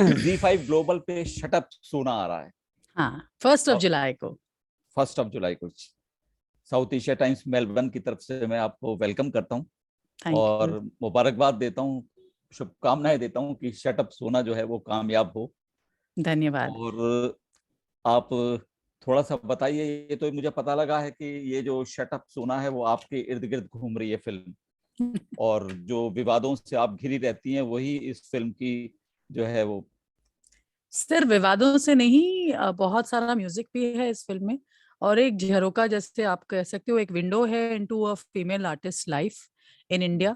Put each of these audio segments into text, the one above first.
Z5 global पे shut up सोना आ रहा है। हाँ, 1 जुलाई को। 1 जुलाई को साउथ एशिया टाइम्स मेलबर्न की तरफ से मैं आपको वेलकम करता हूँ थैंक यू। और मुबारकबाद देता हूँ, शुभकामनाएं देता हूँ कि शटअप सोना जो है वो कामयाब हो। धन्यवाद। और आप थोड़ा सा बताइए, ये तो मुझे पता लगा है कि ये जो शटअप सोना है वो आपके इर्द गिर्द घूम रही है फिल्म, और जो विवादों से आप घिरी रहती हैं वही इस फिल्म की जो है वो। सिर्फ विवादों से नहीं, बहुत सारा म्यूजिक भी है इस फिल्म में। और एक झरोका, जैसे आप कह सकते हो, एक विंडो है into a female artist life in India.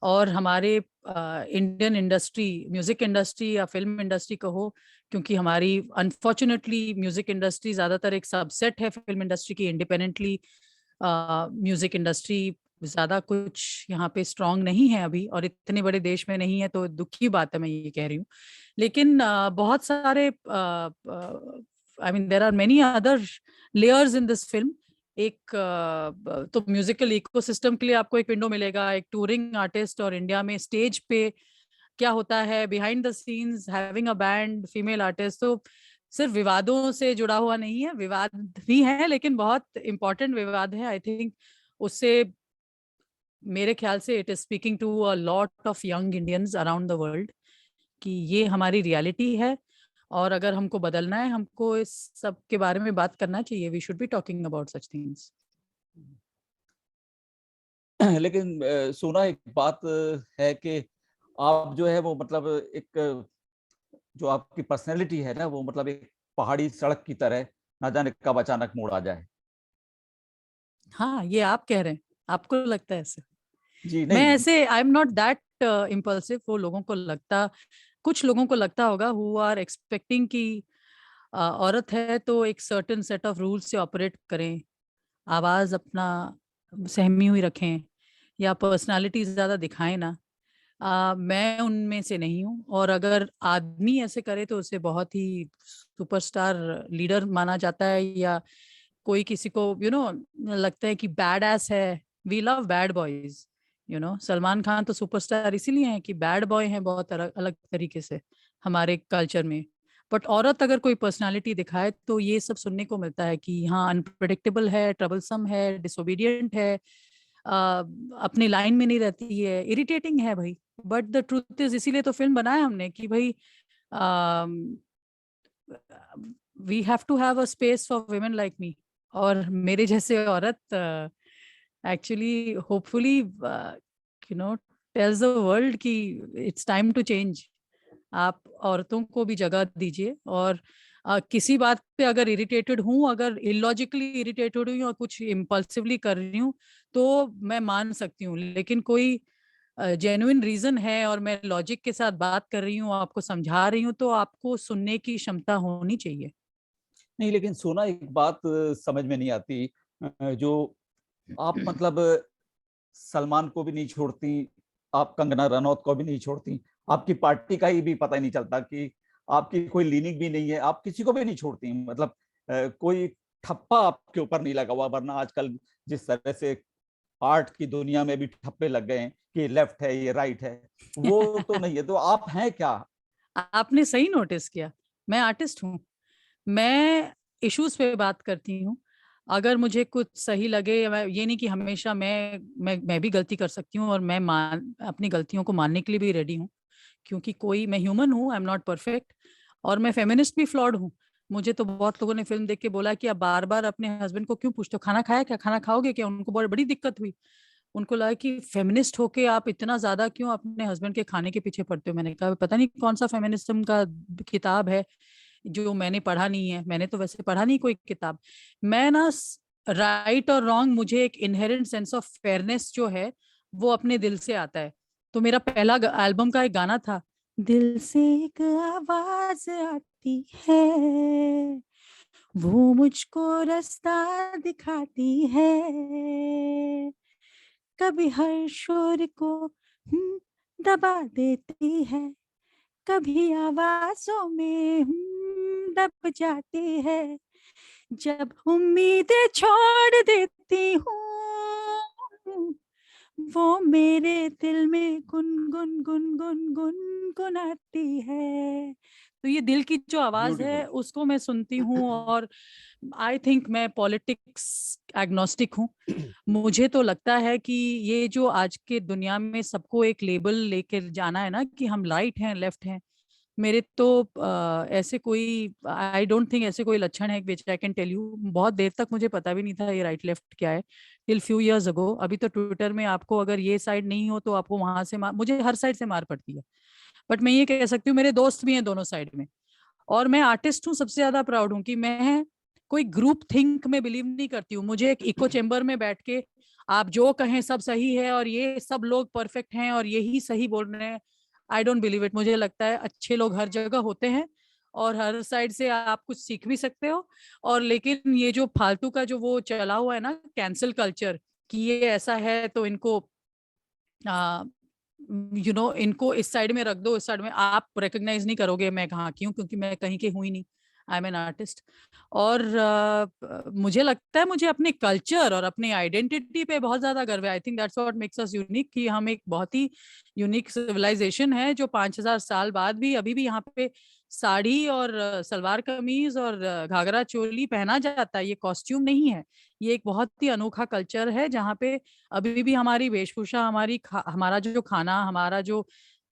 और हमारे इंडियन इंडस्ट्री, म्यूजिक इंडस्ट्री या फिल्म इंडस्ट्री कहो, क्योंकि हमारी अनफॉर्चुनेटली म्यूजिक इंडस्ट्री ज्यादातर एक सबसेट है फिल्म इंडस्ट्री की। इंडिपेंडेंटली म्यूजिक इंडस्ट्री ज्यादा कुछ यहाँ पे स्ट्रांग नहीं है अभी, और इतने बड़े देश में नहीं है, तो दुख की बात है, मैं ये कह रही हूँ। लेकिन बहुत सारे, I mean there are many other layers in this film. एक तो म्यूजिकल इकोसिस्टम के लिए आपको एक विंडो मिलेगा, एक टूरिंग आर्टिस्ट, और इंडिया में स्टेज पे क्या होता है behind the scenes, having a band, female artist. तो सिर्फ विवादों से जुड़ा हुआ नहीं है, विवाद भी है लेकिन बहुत इंपॉर्टेंट विवाद है। आई थिंक उससे, मेरे ख्याल से, it is speaking to a lot of young Indians around the world कि ये हमारी रियलिटी है, और अगर हमको बदलना है, हमको इस सब के बारे में बात करना चाहिए। We should be talking about such things. लेकिन सोना, एक बात है कि आप जो है वो मतलब एक जो आपकी पर्सनैलिटी है ना, वो मतलब एक पहाड़ी सड़क की तरह, ना जाने कब अचानक मोड़ आ जाए। हाँ, ये आप कह रहे हैं, आपको लगता है ऐसे? जी मैं नहीं। ऐसे, I am not that impulsive. वो लोगों को लगता, कुछ लोगों को लगता होगा, हु आर एक्सपेक्टिंग कि औरत है तो एक सर्टेन सेट ऑफ रूल्स से ऑपरेट करें, आवाज अपना सहमी हुई रखें, या पर्सनालिटी ज्यादा दिखाएं ना। मैं उनमें से नहीं हूँ, और अगर आदमी ऐसे करे तो उसे बहुत ही सुपरस्टार लीडर माना जाता है, या कोई किसी को लगता है कि बैड एस है। We love bad boys. Salman Khan तो सुपरस्टार इसीलिए है कि बैड बॉय हैं, बहुत अलग अलग तरीके से हमारे कल्चर में। बट औरत अगर कोई पर्सनालिटी दिखाए तो ये सब सुनने को मिलता है कि हाँ, अनप्रेडिक्टेबल है, ट्रबलसम है, डिसोबीडियंट है, अपनी लाइन में नहीं रहती है, इरिटेटिंग है भाई। बट द ट्रूथ इज, इसीलिए तो फिल्म बनाया हमने कि भाई we have to have a space for women like me, और मेरे जैसे औरत actually hopefully tells the world कि इट्स टाइम टू चेंज। आप औरतों को भी जगह दीजिए, और किसी बात पे अगर इरिटेटेड हूँ, अगर इलॉजिकली इरिटेटेड हूँ या कुछ इम्पल्सिवली कर रही हूँ, तो मैं मान सकती हूँ। लेकिन कोई जेन्युइन रीजन है और मैं लॉजिक के साथ बात कर रही हूँ, आपको समझा रही हूँ, तो आपको सुनने की क्षमता होनी चाहिए। नहीं, लेकिन सोना, एक बात समझ में नहीं आती, जो आप मतलब सलमान को भी नहीं छोड़ती, आप कंगना रनौत को भी नहीं छोड़ती, आपकी पार्टी का ही भी पता ही नहीं चलता कि आपकी कोई लीनिंग भी नहीं है, आप किसी को भी नहीं छोड़ती, मतलब कोई ठप्पा आपके ऊपर नहीं लगा हुआ। वरना आजकल जिस तरह से आर्ट की दुनिया में भी ठप्पे लग गए हैं कि लेफ्ट है, ये राइट है, वो तो नहीं है। तो आप हैं क्या? आपने सही नोटिस किया, मैं आर्टिस्ट हूँ। मैं इश्यूज पे बात करती हूँ। अगर मुझे कुछ सही लगे, या ये नहीं कि हमेशा मैं भी गलती कर सकती हूँ, और मैं अपनी गलतियों को मानने के लिए भी रेडी हूँ, क्योंकि कोई, मैं ह्यूमन हूँ, आई एम नॉट परफेक्ट। और मैं फेमिनिस्ट भी फ्लॉड हूँ। मुझे तो बहुत लोगों ने फिल्म देख के बोला कि आप बार बार अपने हस्बैंड को क्यों पूछते हो, खाना खाया क्या, खाना खाओगे क्या? उनको बहुत बड़ी दिक्कत हुई। उनको लगा कि फेमिनिस्ट होके आप इतना ज्यादा क्यों अपने हस्बैंड के खाने के पीछे पड़ते हो। मैंने कहा पता नहीं कौन सा फेमिनिज्म का किताब है जो मैंने पढ़ा नहीं है। मैंने तो वैसे पढ़ा नहीं कोई किताब। मैं ना, राइट और रॉन्ग, मुझे एक इनहेरेंट सेंस ऑफ फेयरनेस जो है वो अपने दिल से आता है। तो मेरा पहला एल्बम का एक गाना था, दिल से एक आवाज आती है, वो मुझको रास्ता दिखाती है, कभी हर शोर को दबा देती है, कभी आवाजों में दब जाती है, जब उम्मीदें छोड़ देती हूँ, वो मेरे दिल में गुनगुन गुनगुन गुनगुनाती है। तो ये दिल की जो आवाज है ब्यूटीफुल। उसको मैं सुनती हूँ। और आई थिंक मैं पॉलिटिक्स एग्नोस्टिक हूँ। मुझे तो लगता है कि ये जो आज के दुनिया में सबको एक लेबल लेकर जाना है ना कि हम राइट हैं लेफ्ट हैं, मेरे तो ऐसे कोई आई डोंट थिंक ऐसे कोई लक्षण है विच आई कैन टेल यू। बहुत देर तक मुझे पता भी नहीं था ये राइट लेफ्ट क्या है, टिल फ्यू इयर्स अगो। अभी तो ट्विटर में आपको अगर ये साइड नहीं हो तो आपको वहां से मार, मुझे हर साइड से मार पड़ती है। बट मैं ये कह सकती हूँ मेरे दोस्त भी हैं दोनों साइड में। और मैं आर्टिस्ट हूँ, सबसे ज्यादा प्राउड हूँ कि मैं कोई ग्रुप थिंक में बिलीव नहीं करती हूँ। मुझे एक इको चेम्बर में बैठ के आप जो कहें सब सही है और ये सब लोग परफेक्ट हैं और यही सही बोल रहे हैं, आई डोंट बिलीव इट। मुझे लगता है अच्छे लोग हर जगह होते हैं और हर साइड से आप कुछ सीख भी सकते हो। और लेकिन ये जो फालतू का जो वो चला हुआ है ना कैंसिल कल्चर, कि ये ऐसा है तो इनको इनको इस साइड में रख दो, इस साइड में, आप रिकॉग्नाइज नहीं करोगे मैं कहाँ की हूँ क्योंकि मैं कहीं की हुई नहीं। I am an artist. और मुझे लगता है मुझे अपने कल्चर और अपने आइडेंटिटी पे बहुत ज्यादा गर्व है। I think that's what makes us unique, कि हम एक बहुत ही यूनिक सिविलाइजेशन है जो 5000 साल बाद भी अभी भी यहाँ पे साड़ी और सलवार कमीज और घाघरा चोली पहना जाता है। ये कॉस्ट्यूम नहीं है, ये एक बहुत ही अनोखा कल्चर है जहाँ पे अभी भी हमारी वेशभूषा, हमारा जो खाना, हमारा जो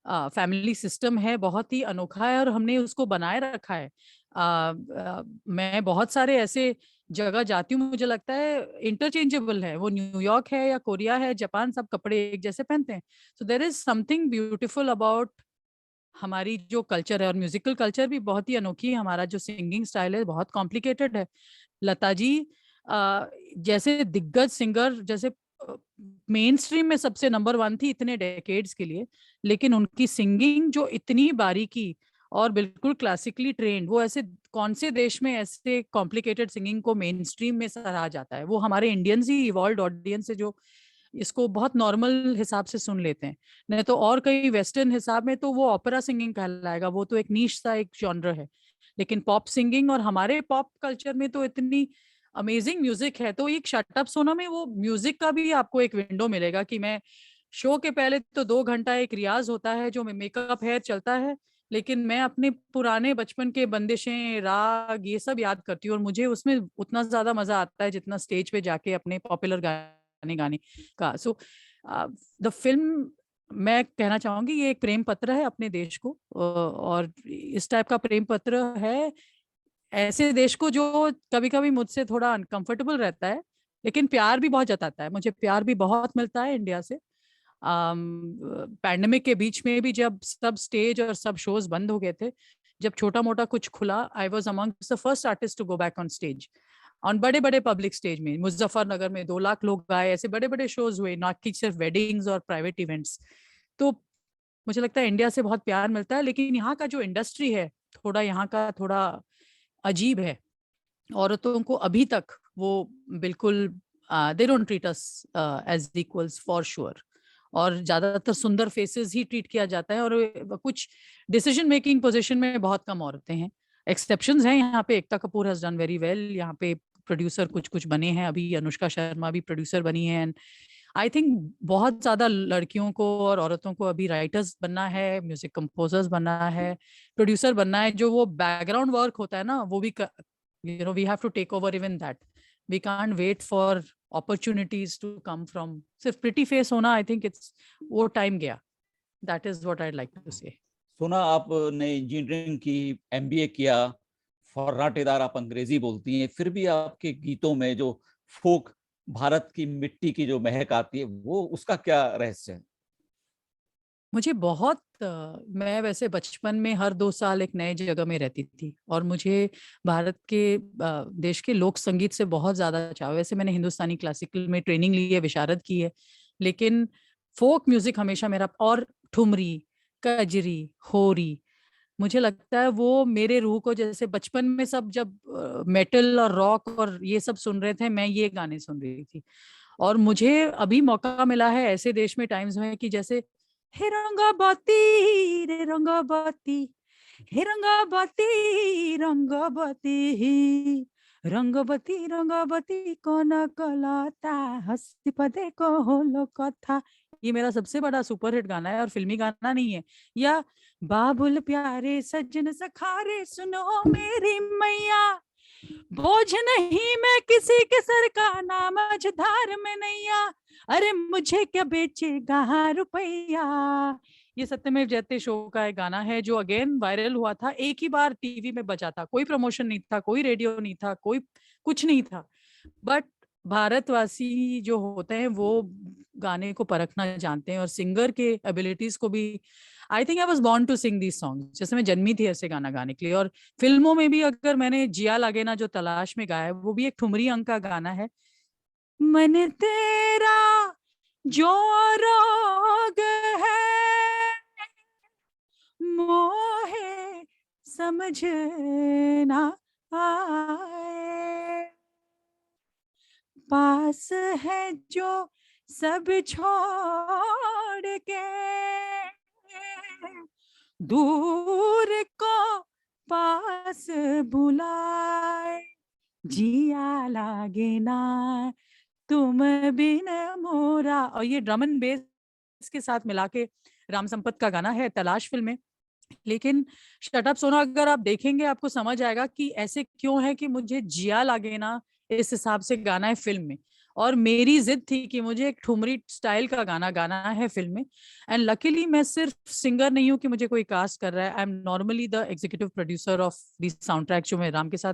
फैमिली सिस्टम है बहुत ही अनोखा है और हमने उसको बनाए रखा है। मैं बहुत सारे ऐसे जगह जाती हूँ, मुझे लगता है इंटरचेंजेबल है, वो न्यूयॉर्क है या कोरिया है, जापान, सब कपड़े एक जैसे पहनते हैं। So there is something beautiful about हमारी जो कल्चर है। और म्यूजिकल कल्चर भी बहुत ही अनोखी है। हमारा जो सिंगिंग स्टाइल है बहुत कॉम्प्लिकेटेड है। लता जी जैसे दिग्गज सिंगर, जैसे मेन स्ट्रीम में सबसे नंबर वन थी इतने डेकेड्स के लिए, लेकिन उनकी सिंगिंग जो इतनी बारीकी और बिल्कुल क्लासिकली ट्रेंड, वो ऐसे कौन से देश में ऐसे कॉम्प्लिकेटेड सिंगिंग को मेन स्ट्रीम में सराहा जाता है? वो हमारे इंडियंस ही इवॉल्व ऑडियंस है जो इसको बहुत नॉर्मल हिसाब से सुन लेते हैं। नहीं तो और कई वेस्टर्न हिसाब में तो वो ओपेरा सिंगिंग कहलाएगा, वो तो एक नीश सा एक जॉनर है। लेकिन पॉप सिंगिंग, और हमारे पॉप कल्चर में तो इतनी अमेजिंग म्यूजिक है। तो एक शटअप सोना में वो म्यूजिक का भी आपको एक विंडो मिलेगा कि मैं शो के पहले तो 2 घंटा एक रियाज होता है जो मेकअप हेयर चलता है, लेकिन मैं अपने पुराने बचपन के बंदिशें राग ये सब याद करती हूँ और मुझे उसमें उतना ज्यादा मजा आता है जितना स्टेज पे जाके अपने पॉपुलर गाने गाने का। सो द फिल्म, मैं कहना चाहूंगी ये एक प्रेम पत्र है अपने देश को, और इस टाइप का प्रेम पत्र है ऐसे देश को जो कभी कभी मुझसे थोड़ा अनकंफर्टेबल रहता है, लेकिन प्यार भी बहुत जताता है। मुझे प्यार भी बहुत मिलता है इंडिया से। पैंडेमिक के बीच में भी जब सब स्टेज और सब शोज बंद हो गए थे, जब छोटा मोटा कुछ खुला, I was among the first artist to go back on stage, on बड़े बड़े पब्लिक स्टेज में। मुजफ्फरनगर में 2 लाख लोग आए, ऐसे बड़े बड़े शोज हुए, ना कि सिर्फ वेडिंग्स और प्राइवेट इवेंट्स। तो मुझे लगता है इंडिया से बहुत प्यार मिलता है। लेकिन यहाँ का जो इंडस्ट्री है थोड़ा, यहाँ का थोड़ा अजीब है। औरतों को अभी तक वो बिल्कुल they don't treat us as equals for sure. और ज्यादातर सुंदर फेसेस ही ट्रीट किया जाता है, और कुछ डिसीजन मेकिंग पोजीशन में बहुत कम औरतें हैं। एक्सेप्शंस हैं यहाँ पे, Ekta Kapoor has done very well यहाँ पे, प्रोड्यूसर कुछ कुछ बने हैं, अभी अनुष्का शर्मा भी प्रोड्यूसर बनी है। एंड आई थिंक बहुत ज्यादा लड़कियों को और औरतों को अभी राइटर्स बनना है, म्यूजिक कंपोजर्स बनना है, प्रोड्यूसर बनना है। जो वो बैकग्राउंड वर्क होता है ना, वो भी we have to take over even that. We can't wait for opportunities to come from सिर्फ pretty face होना। I think it's वो टाइम गया। That is what I'd like to say. सोना, आपने इंजीनियरिंग की, एमबीए किया, फर्राटेदार आप अंग्रेजी बोलती हैं, फिर भी आपके गीतों में जो फोक भारत की मिट्टी की जो महक आती है, वो उसका क्या रहस्य है? मुझे बहुत मैं वैसे बचपन में हर 2 साल एक नए जगह में रहती थी और मुझे भारत के देश के लोक संगीत से बहुत ज्यादा चाव। वैसे मैंने हिंदुस्तानी क्लासिकल में ट्रेनिंग ली है, विशारद की है, लेकिन फोक म्यूजिक हमेशा मेरा, और ठुमरी, कजरी, होरी, मुझे लगता है वो मेरे रूह को, जैसे बचपन में सब जब मेटल और रॉक और ये सब सुन रहे थे, मैं ये गाने सुन रही थी। और मुझे अभी मौका मिला है ऐसे देश में, टाइम्स में, कि जैसे हे रंगाबती रे रंगाबती, हे रंगाबती रंगाबती, रंगबती रंगबती कोन कलता हस्ती पदे को होलो कथा, ये मेरा सबसे बड़ा सुपरहिट गाना है और फिल्मी गाना नहीं है। या बाबुल प्यारे सज्जन सखारे सुनो मेरी मैया, बोझ नहीं मैं किसी के सर का, नाम मझधार में नैया, अरे मुझे क्या बेचेगा रुपया। ये सत्यमेव जयते शो का एक गाना है जो अगेन वायरल हुआ था, एक ही बार टीवी में बजा था, कोई प्रमोशन नहीं था, कोई रेडियो नहीं था, कोई कुछ नहीं था, बट भारतवासी जो होते हैं वो गाने को परखना जानते हैं और सिंगर के एबिलिटीज को भी। I think I was born to sing these songs, जैसे मैं जन्मी थी ऐसे गाना गाने के लिए। और फिल्मों में भी अगर मैंने जिया लागेना जो तलाश में गाया है, वो भी एक ठुमरी अंक का गाना है। मन तेरा जो रोग है मोहे समझ ना आए, पास है जो सब छोड़ के दूर को पास बुलाए, जिया लागे ना तुम बिन मोरा। और ये ड्रम एंड बेस के साथ मिला के राम संपत का गाना है तलाश फिल्म में। लेकिन शट अप सोना अगर आप देखेंगे आपको समझ आएगा कि ऐसे क्यों है कि मुझे जिया लागे ना इस हिसाब से गाना है फिल्म में, और मेरी जिद थी कि मुझे एक ठुमरी स्टाइल का गाना गाना है फिल्म में। एंड लकीली मैं सिर्फ सिंगर नहीं हूँ कि मुझे कोई कास्ट कर रहा है, I am normally the executive producer of this sound track, जो मैं राम के साथ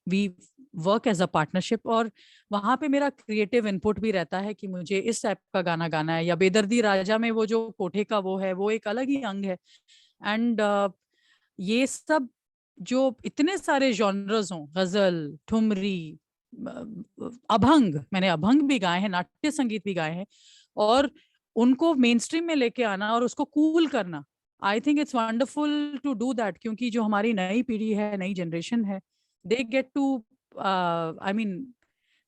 we work as a partnership, और वहां पे मेरा क्रिएटिव इनपुट भी रहता है कि मुझे इस टाइप का गाना गाना है। या बेदर्दी राजा में वो जो कोठे का वो है, वो एक अलग ही अंग है। एंड ये सब जो इतने सारे जॉनर्स हों, गजल, ठुमरी, अभंग, मैंने अभंग भी गाए हैं, नाट्य संगीत भी गाए हैं, और उनको मेन स्ट्रीम में लेके आना और उसको कूल करना, I think it's wonderful to do that. क्योंकि जो हमारी नई पीढ़ी है, नई जनरेशन है, they get to I mean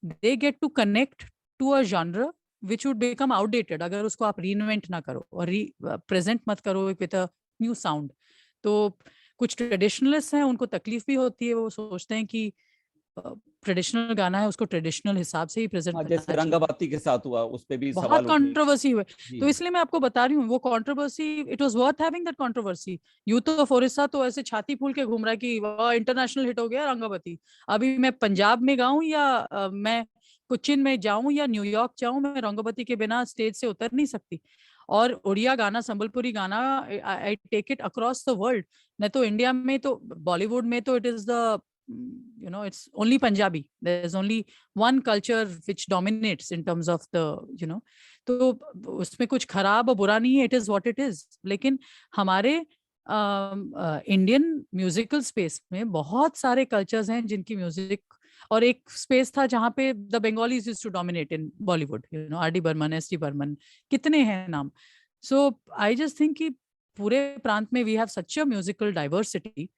they get to connect to a genre which would become outdated अगर उसको आप रीइन्वेंट ना करो और प्रेजेंट मत करो विद अ न्यू साउंड। तो कुछ ट्रेडिशनलिस्ट हैं, उनको तकलीफ भी होती है, वो सोचते हैं कि ट्रेडिशनल गाना है उसको ट्रेडिशनल हिसाब से ही प्रेजेंट हाँ, जैसे करना चाहिए। रंगाबाती के साथ हुआ, उस पे भी बहुत सवाल उठे। कंट्रोवर्सी हुए, जी। तो इसलिए मैं आपको बता रही हूँ वो controversy, it was worth having that controversy. Youth of Orissa तो ऐसे छाती फूल के घूम रहा है कि वाह इंटरनेशनल हिट हो गया रंगावती। अभी मैं पंजाब में गाऊं या मैं कोचिन में जाऊं या न्यूयॉर्क जाऊं, मैं रंगावती के बिना स्टेज से उतर नहीं सकती। और उड़िया गाना, संबलपुरी गाना, I take it across the world. नहीं तो इंडिया में तो बॉलीवुड में तो it is the it's only Punjabi, there's only one culture which dominates in terms of the तो उसमें कुछ खराब और बुरा नहीं है, it is what it is. लेकिन हमारे इंडियन म्यूजिकल स्पेस में बहुत सारे कल्चर्स हैं जिनकी म्यूजिक, और एक स्पेस था जहाँ पे the Bengalis used to dominate in Bollywood, R D Burman, S D Burman, कितने हैं नाम। सो आई जस्ट थिंक कि पूरे प्रांत में we have such a musical diversity,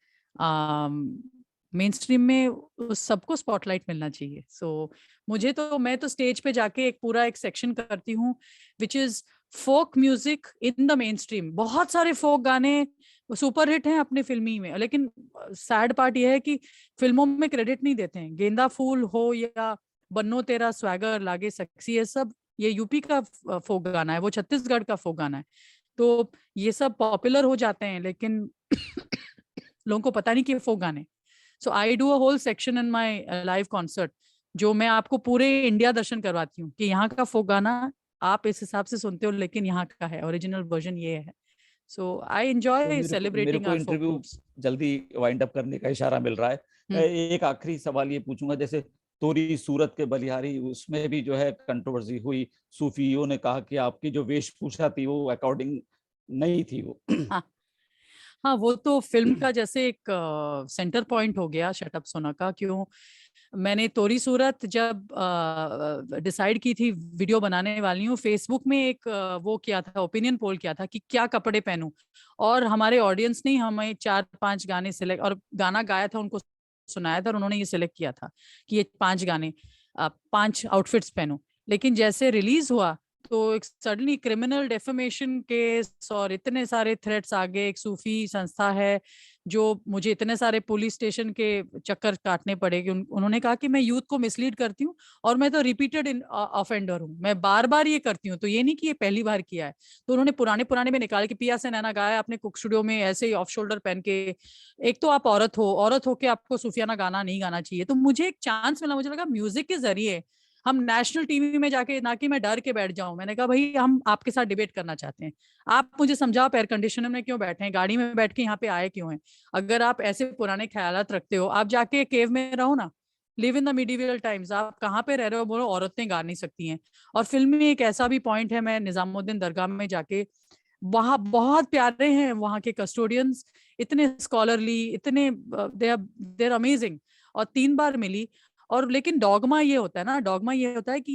main stream में उस सबको स्पॉटलाइट मिलना चाहिए। सो मैं तो स्टेज पे जाके एक पूरा एक सेक्शन करती हूँ which is folk music in the main stream. बहुत सारे फोक गाने सुपर हिट हैं अपने फिल्मी में, लेकिन सैड पार्ट ये है कि फिल्मों में क्रेडिट नहीं देते हैं। गेंदा फूल हो या बन्नो तेरा स्वैगर लागे सेक्सी, ये सब ये यूपी का फोक गाना है, वो छत्तीसगढ़ का फोक गाना है। तो ये सब पॉपुलर हो जाते हैं लेकिन लोगों को पता नहीं कि फोक गाने। So I do a whole section in my live concert, जो मैं आपको पूरे इंडिया दर्शन करवाती हूँ कि यहाँ का फोक गाना आप इस हिसाब से सुनते हो, लेकिन यहाँ का है ओरिजिनल वर्जन ये है। सो आई तो एंजॉय मेरे सेलिब्रेटिंग को आवर फोक इंटरव्यू रूट्स। जल्दी वाइंड अप करने का इशारा मिल रहा है। एक आखिरी सवाल ये पूछूंगा, जैसे तोरी सूरत के बलिहारी, उसमें भी जो है कंट्रोवर्सी हुई, सूफियों ने कहा कि आपकी जो वेशभूषा थी वो अकॉर्डिंग नहीं थी वो। हाँ हाँ, वो तो फिल्म का जैसे एक सेंटर पॉइंट हो गया शटअप सोना का। क्यों, मैंने तोरी सूरत जब डिसाइड की थी वीडियो बनाने वाली हूँ, फेसबुक में एक वो किया था, ओपिनियन पोल किया था कि क्या कपड़े पहनूं, और हमारे ऑडियंस ने हमें 4-5 गाने सिलेक्ट, और गाना गाया था उनको सुनाया था, और उन्होंने ये सिलेक्ट किया था कि ये 5 गाने 5 आउटफिट्स पहनो। लेकिन जैसे रिलीज हुआ तो एक सडनली क्रिमिनल डेफेमेशन केस और इतने सारे थ्रेट्स आ गए। एक सूफी संस्था है जो मुझे इतने सारे पुलिस स्टेशन के चक्कर काटने पड़े कि उन्होंने कहा कि मैं यूथ को मिसलीड करती हूँ और मैं तो रिपीटेड ऑफेंडर हूँ, मैं बार बार ये करती हूँ, तो ये नहीं कि ये पहली बार किया है। तो उन्होंने पुराने पुराने में निकाल के पिया से नैना गाया अपने कुक स्टूडियो में ऐसे ही ऑफ शोल्डर पहन के। एक तो आप औरत हो के आपको सूफियाना गाना नहीं गाना चाहिए। तो मुझे एक चांस मिला, मुझे लगा म्यूजिक के जरिए हम नेशनल टीवी में जाके, ना कि मैं डर के बैठ जाऊं। मैंने कहा भाई हम आपके साथ डिबेट करना चाहते हैं, आप मुझे समझाओ आप एयर कंडीशनर में क्यों बैठे हैं, गाड़ी में बैठ के यहाँ पे आए क्यों हैं। अगर आप ऐसे पुराने ख्यालात रखते हो, आप जाके केव में रहो ना, live in the medieval times. आप कहाँ पे रह रहे हो, बोलो औरतें गा नहीं सकती हैं। और फिल्म में एक ऐसा भी पॉइंट है, मैं निजामुद्दीन दरगाह में जाके, वहां बहुत प्यारे हैं वहां के कस्टोडियंस, इतने स्कॉलरली, इतने दे आर अमेजिंग। और 3 बार मिली। और लेकिन डॉगमा ये होता है ना, डॉगमा ये होता है कि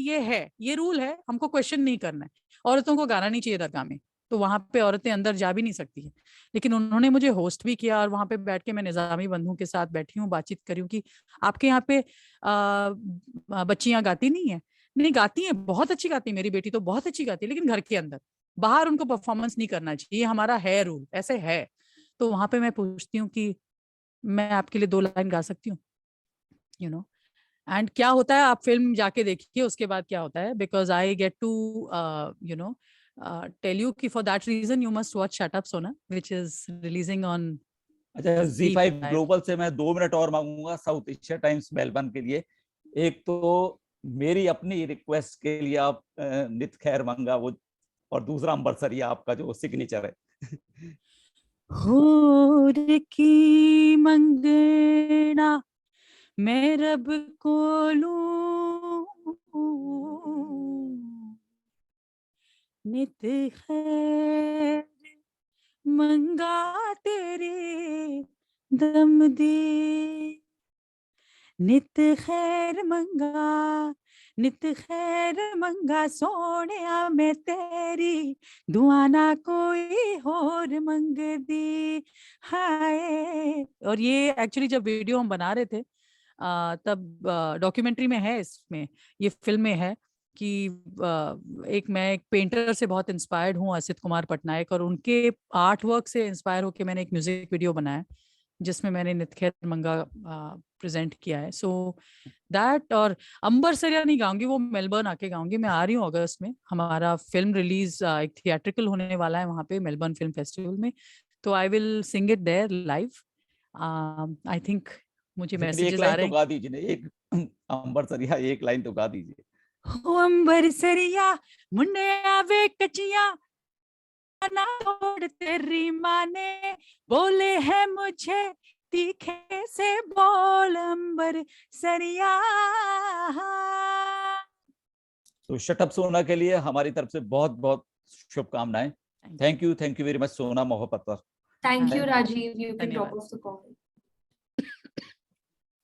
ये रूल है, हमको क्वेश्चन नहीं करना है, औरतों को गाना नहीं चाहिए दरगाह में, तो वहां पे औरतें अंदर जा भी नहीं सकती है। लेकिन उन्होंने मुझे होस्ट भी किया और वहां पे बैठ के मैं निजामी बंधुओं के साथ बैठी हूँ, बातचीत करी हूँ कि आपके यहाँ पे बच्चियां गाती नहीं है। नहीं, गाती हैं, बहुत अच्छी गाती है, मेरी बेटी तो बहुत अच्छी गाती है, लेकिन घर के अंदर, बाहर उनको परफॉर्मेंस नहीं करना चाहिए, हमारा है रूल, ऐसे है। तो वहां पे मैं पूछती हूँ कि मैं आपके लिए 2 लाइन गा सकती हूँ, यू नो। एंड क्या होता है, आप फिल्म जाके देखिए उसके बाद क्या होता है, because I get to you know tell you कि for that reason you must watch Shut Up Sona, which is releasing on अच्छा, Z5 Z5। ग्लोबल से मैं 2 मिनट और मांगूंगा साउथ एशिया टाइम्स मेलबर्न के लिए। एक तो मेरी अपनी रिक्वेस्ट के लिए आप नित खैर मंगा वो, और दूसरा अंबर सरिया आपका जो सिग्नेचर है। होर की मंगना मैं रब को लूं, नित खैर मंगा तेरे दम दे, नित खैर मंगा, नित खैर मंगा सोनिया मैं तेरी, दुआ ना कोई होर मंग दी हाय। और ये एक्चुअली जब वीडियो हम बना रहे थे तब डॉक्यूमेंट्री में है, इसमें ये फिल्म में है कि मैं एक पेंटर से बहुत इंस्पायर्ड हूँ, असित कुमार पटनायक, और उनके आर्ट वर्क से इंस्पायर होकर मैंने एक म्यूजिक वीडियो बनाया जिसमें मैंने नितखैर मंगा प्रेजेंट किया है। सो दैट, और अंबर सरिया नहीं गाऊंगी, वो मेलबर्न आके गाऊंगी। मैं आ रही हूँ अगस्त में, हमारा फिल्म रिलीज एक थिएट्रिकल होने वाला है वहाँ पे मेलबर्न फिल्म फेस्टिवल में, तो I will sing it there live. I think मुझे लेकिन एक मैसेजेस आ लाइन रहे तो हैं। गा दीजिए ना, एक अंबर सरिया एक लाइन तो गा दीजिए। हो अंबर सरिया मुंडे आवे कचिया ना तोड़ तेरी माँ ने, बोले है मुझे तीखे से बोल अंबर सरिया। तो शटअप सोना के लिए हमारी तरफ से बहुत बहुत शुभकामनाएं। थैंक यू वेरी मच सोना मोहब्बत। Thank you, thank you. Rajiv. You can drop धन्यवाद। off the call.